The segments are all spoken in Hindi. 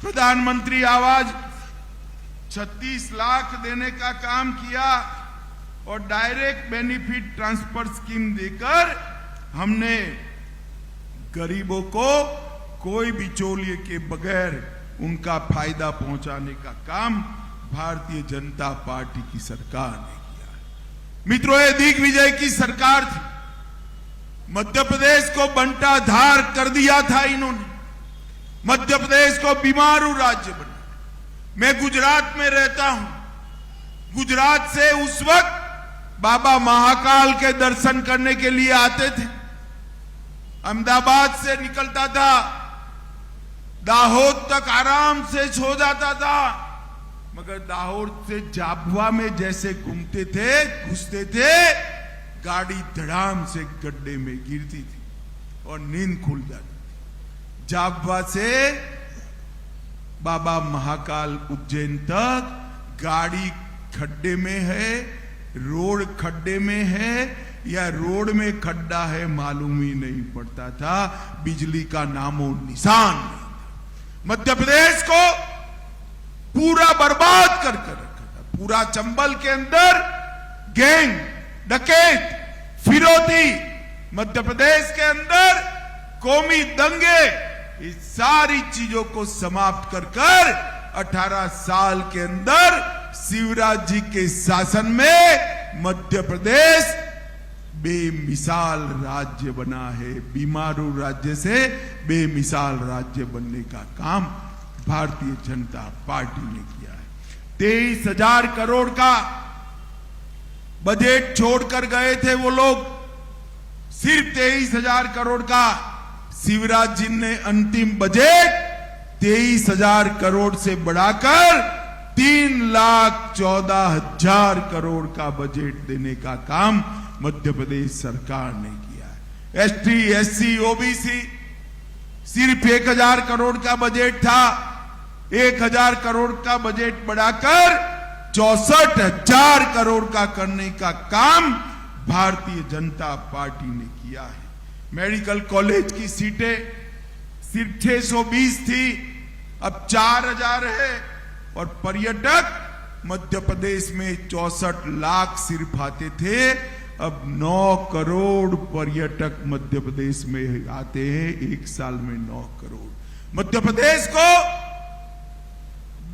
प्रधानमंत्री आवास 36 लाख देने का काम किया और डायरेक्ट बेनिफिट ट्रांसफर स्कीम देकर हमने गरीबों को कोई बिचौलिए के बगैर उनका फायदा पहुंचाने का काम भारतीय जनता पार्टी की सरकार ने किया। मित्रों, ये दिग्विजय की सरकार थी। मध्य प्रदेश को बंटाधार कर दिया था इन्होंने। मध्य प्रदेश को बीमारू राज्य बना। मैं गुजरात में रहता हूं। गुजरात से उस वक्त बाबा महाकाल के दर्शन करने के लिए आते थे। अहमदाबाद से निकलता था, दाहोद तक आराम से सो जाता था, मगर दाहोद से झाबुआ में जैसे घूमते थे, घुसते थे, गाड़ी धड़ाम से गड्ढे में गिरती थी और नींद खुल जाती थी। झाबुआ से बाबा महाकाल उज्जैन तक गाड़ी खड्डे में है, रोड खड्डे में है या रोड में खड्डा है मालूम ही नहीं पड़ता था। बिजली का नामो निशान नहीं था। मध्य प्रदेश को पूरा बर्बाद करके रखा था। पूरा चंबल के अंदर गैंग, डकैत, फिरौती, मध्य प्रदेश के अंदर कौमी दंगे, इस सारी चीजों को समाप्त कर 18 साल के अंदर शिवराज जी के शासन में मध्य प्रदेश बेमिसाल राज्य बना है। बीमारू राज्य से बेमिसाल राज्य बनने का काम भारतीय जनता पार्टी ने किया है। 23,000 करोड़ का बजट छोड़कर गए थे वो लोग, सिर्फ 23,000 करोड़ का। शिवराज जी ने अंतिम बजट 23,000 करोड़ से बढ़ाकर 3,14,000 करोड़ का बजट देने का काम मध्य प्रदेश सरकार ने किया है। एसटी, एससी, ओबीसी सिर्फ 1,000 करोड़ का बजट था। 1,000 करोड़ का बजट बढ़ाकर 64,000 करोड़ का करने का काम भारतीय जनता पार्टी ने किया है। मेडिकल कॉलेज की सीटें सिर्फ 620 थी, अब 4,000 है। और पर्यटक मध्य प्रदेश में 64 लाख सिर्फ आते थे, अब 9 करोड़ पर्यटक मध्य प्रदेश में आते हैं। एक साल में 9 करोड़। मध्य प्रदेश को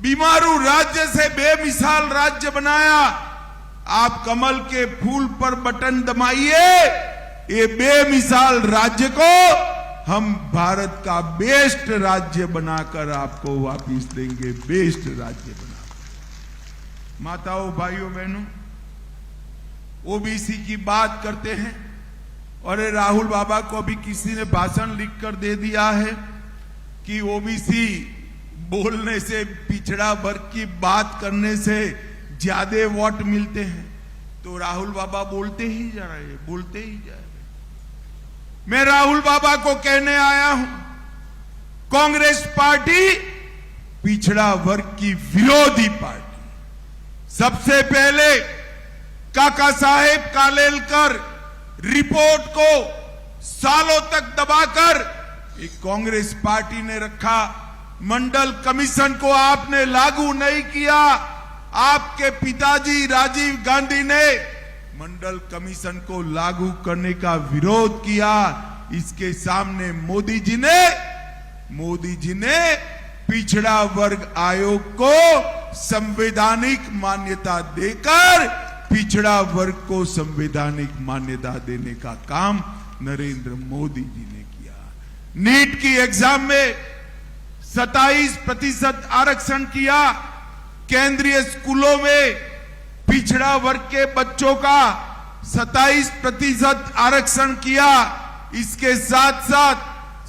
बीमारू राज्य से बेमिसाल राज्य बनाया। आप कमल के फूल पर बटन दबाइए, ये बेमिसाल राज्य को हम भारत का बेस्ट राज्य बनाकर आपको वापिस देंगे। बेस्ट राज्य बनाकर। माताओं, भाइयों, बहनों, ओबीसी की बात करते हैं और राहुल बाबा को अभी किसी ने भाषण लिखकर दे दिया है कि ओबीसी बोलने से, पिछड़ा वर्ग की बात करने से ज्यादा वोट मिलते हैं। तो राहुल बाबा बोलते ही जा रहे हैं, बोलते ही जा रहे हैं। मैं राहुल बाबा को कहने आया हूं, कांग्रेस पार्टी पिछड़ा वर्ग की विरोधी पार्टी। सबसे पहले काका साहेब कालेलकर रिपोर्ट को सालों तक दबाकर एक कांग्रेस पार्टी ने रखा। मंडल कमीशन को आपने लागू नहीं किया। आपके पिताजी राजीव गांधी ने मंडल कमीशन को लागू करने का विरोध किया। इसके सामने मोदी जी ने पिछड़ा वर्ग आयोग को संवैधानिक मान्यता देकर पिछड़ा वर्ग को संवैधानिक मान्यता देने का काम नरेंद्र मोदी जी ने किया। नीट की एग्जाम में 27% आरक्षण किया। केंद्रीय स्कूलों में पिछड़ा वर्ग के बच्चों का 27% आरक्षण किया। इसके साथ साथ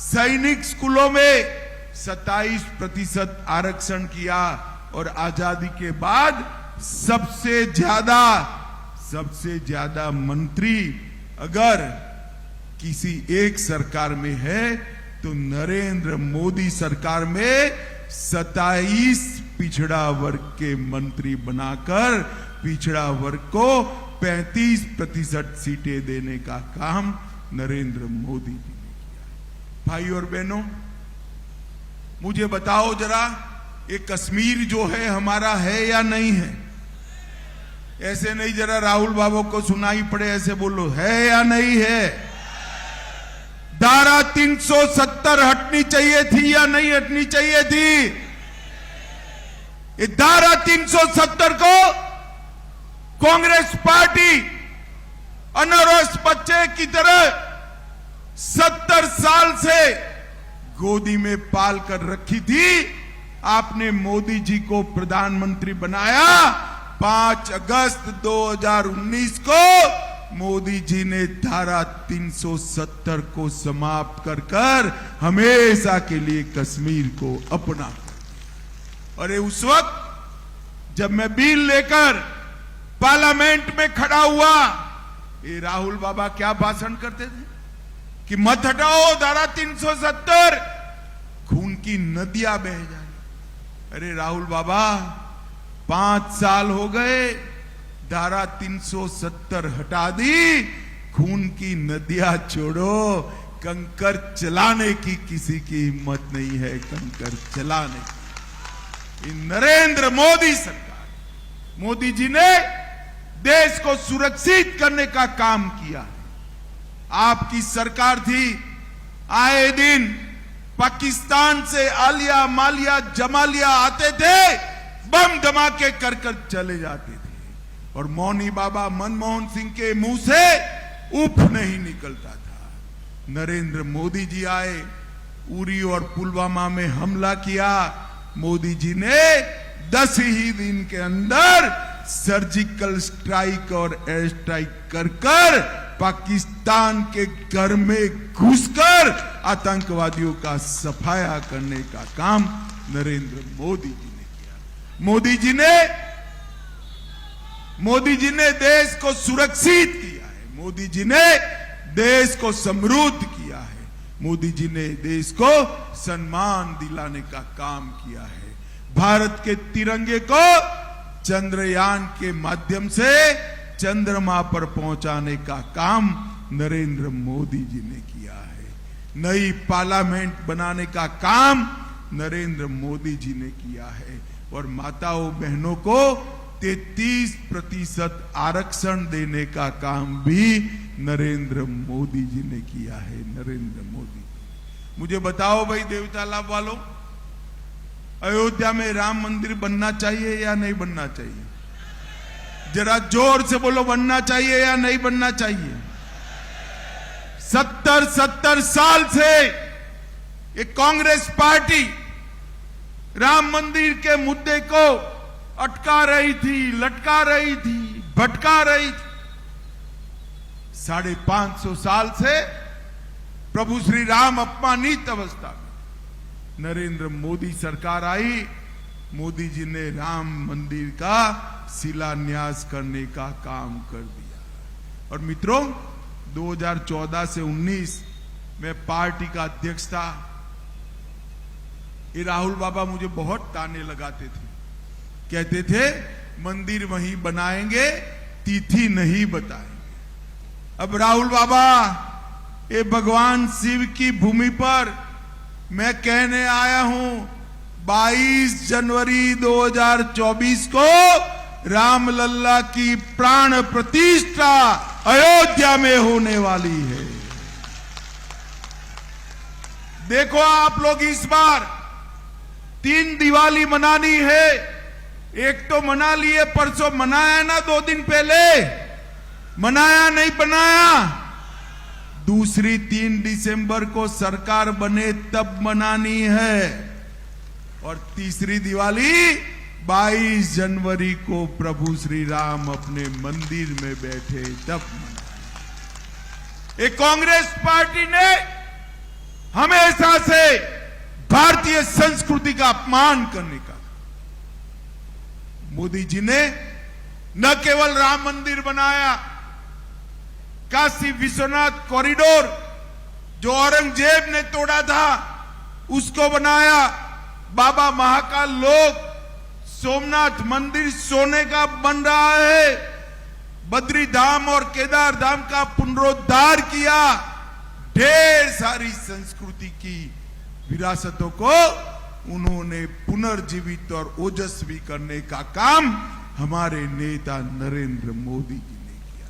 सैनिक स्कूलों में 27% आरक्षण किया। और आजादी के बाद सबसे ज्यादा मंत्री अगर किसी एक सरकार में है तो नरेंद्र मोदी सरकार में 27 पिछड़ा वर्ग के मंत्री बनाकर पिछड़ा वर्ग को 35% सीटें देने का काम नरेंद्र मोदी जी ने किया। भाई और बहनों, मुझे बताओ जरा, ये कश्मीर जो है हमारा है या नहीं है? ऐसे नहीं, जरा राहुल बाबू को सुनाई पड़े, ऐसे बोलो, है या नहीं है? धारा 370 हटनी चाहिए थी या नहीं हटनी चाहिए थी? ये धारा 370 को कांग्रेस पार्टी अनरस बच्चे की तरह 70 साल से गोदी में पाल कर रखी थी। आपने मोदी जी को प्रधानमंत्री बनाया। 5 अगस्त 2019 को मोदी जी ने धारा 370 को समाप्त कर हमेशा के लिए कश्मीर को अपना। अरे उस वक्त जब मैं बिल लेकर पार्लियामेंट में खड़ा हुआ, ये राहुल बाबा क्या भाषण करते थे कि मत हटाओ धारा 370, खून की नदियां बह जाए। अरे राहुल बाबा, 5 साल हो गए, धारा 370 हटा दी, खून की नदियां छोड़ो, कंकर चलाने की किसी की हिम्मत नहीं है, कंकर चलाने की। नरेंद्र मोदी सरकार, मोदी जी ने देश को सुरक्षित करने का काम किया। आपकी सरकार थी, आए दिन पाकिस्तान से आलिया मालिया जमालिया आते थे, बम धमाके कर चले जाते थे, और मौनी बाबा मनमोहन सिंह के मुंह से उफ नहीं निकलता था। नरेंद्र मोदी जी आए, उरी और पुलवामा में हमला किया। मोदी जी ने 10 ही दिन के अंदर सर्जिकल स्ट्राइक और एयर स्ट्राइक कर पाकिस्तान के घर में घुसकर आतंकवादियों का सफाया करने का काम नरेंद्र मोदी जी ने किया। मोदी जी ने देश को सुरक्षित किया है, मोदी जी ने देश को समृद्ध किया है, मोदी जी ने देश को सम्मान दिलाने का काम किया है। भारत के तिरंगे को चंद्रयान के माध्यम से चंद्रमा पर पहुंचाने का काम नरेंद्र मोदी जी ने किया है। नई पार्लियामेंट बनाने का काम नरेंद्र मोदी जी ने किया है, और माताओं बहनों को 33% आरक्षण देने का काम भी नरेंद्र मोदी जी ने किया है। नरेंद्र मोदी, मुझे बताओ भाई देवता लाभ वालों, अयोध्या में राम मंदिर बनना चाहिए या नहीं बनना चाहिए? जरा जोर से बोलो, बनना चाहिए या नहीं बनना चाहिए? 70 साल से ये कांग्रेस पार्टी राम मंदिर के मुद्दे को अटका रही थी, लटका रही थी, भटका रही थी। 550 साल से प्रभु श्री राम अपमानित अवस्था में, नरेंद्र मोदी सरकार आई, मोदी जी ने राम मंदिर का शिलान्यास करने का काम कर दिया। और मित्रों, 2014 से 19 में पार्टी का अध्यक्ष था। ये राहुल बाबा मुझे बहुत ताने लगाते थे, कहते थे मंदिर वहीं बनाएंगे, तिथि नहीं बताएंगे। अब राहुल बाबा, ये भगवान शिव की भूमि पर मैं कहने आया हूं, 22 जनवरी 2024 को रामलल्ला की प्राण प्रतिष्ठा अयोध्या में होने वाली है। देखो आप लोग, इस बार 3 दिवाली मनानी है। एक तो मना लिए, परसों मनाया ना, 2 दिन पहले मनाया नहीं बनाया। दूसरी 3 दिसंबर को सरकार बने तब मनानी है, और तीसरी दिवाली 22 जनवरी को प्रभु श्री राम अपने मंदिर में बैठे तब मनानी। एक कांग्रेस पार्टी ने हमेशा से भारतीय संस्कृति का अपमान करने का, मोदी जी ने न केवल राम मंदिर बनाया, काशी विश्वनाथ कॉरिडोर जो औरंगजेब ने तोड़ा था उसको बनाया। बाबा महाकाल लोक सोमनाथ मंदिर सोने का बन रहा है। बद्री धाम और केदार धाम का पुनरुद्धार किया। ढेर सारी संस्कृति की विरासतों को उन्होंने पुनर्जीवित और ओजस्वी करने का काम हमारे नेता नरेंद्र मोदी जी ने किया।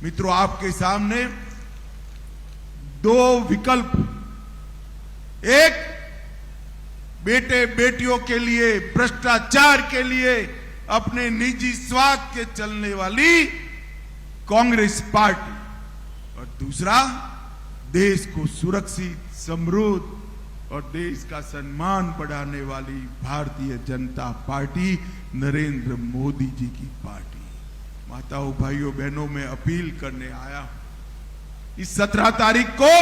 मित्रों, आपके सामने दो विकल्प, एक बेटे बेटियों के लिए, भ्रष्टाचार के लिए, अपने निजी स्वार्थ के चलने वाली कांग्रेस पार्टी, और दूसरा देश को सुरक्षित, समृद्ध और देश का सम्मान बढ़ाने वाली भारतीय जनता पार्टी, नरेंद्र मोदी जी की पार्टी। माताओं, भाइयों, बहनों, मैं अपील करने आया हूं, इस 17 तारीख को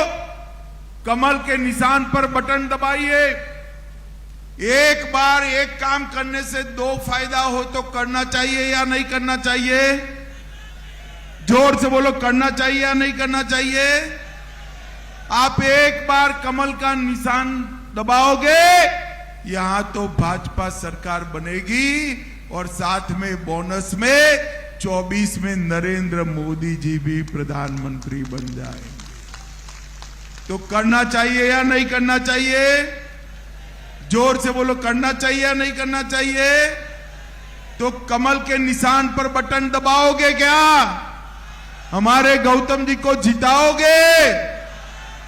कमल के निशान पर बटन दबाइए। एक बार एक काम करने से दो फायदा हो तो करना चाहिए या नहीं करना चाहिए? जोर से बोलो, करना चाहिए या नहीं करना चाहिए? आप एक बार कमल का निशान दबाओगे, यहां तो भाजपा सरकार बनेगी और साथ में बोनस में 24 में नरेंद्र मोदी जी भी प्रधानमंत्री बन जाएंगे। तो करना चाहिए या नहीं करना चाहिए? जोर से बोलो, करना चाहिए या नहीं करना चाहिए? तो कमल के निशान पर बटन दबाओगे क्या? हमारे गौतम जी को जिताओगे?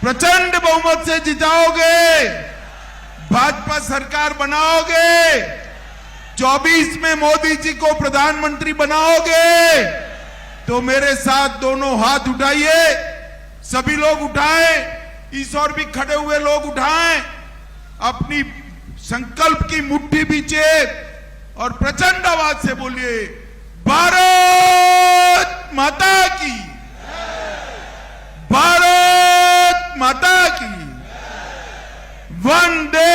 प्रचंड बहुमत से जिताओगे? भाजपा सरकार बनाओगे? 24 में मोदी जी को प्रधानमंत्री बनाओगे? तो मेरे साथ दोनों हाथ उठाइए, सभी लोग उठाएं, इस ओर भी खड़े हुए लोग उठाएं, अपनी संकल्प की मुट्ठी बीचे और प्रचंड आवाज से बोलिए, भारत माता की, भारत माता की, वंदे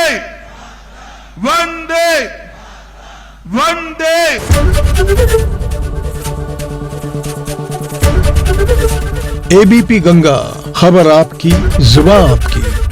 वंदे वंदे। एबीपी गंगा, खबर आपकी, जुबान आपकी।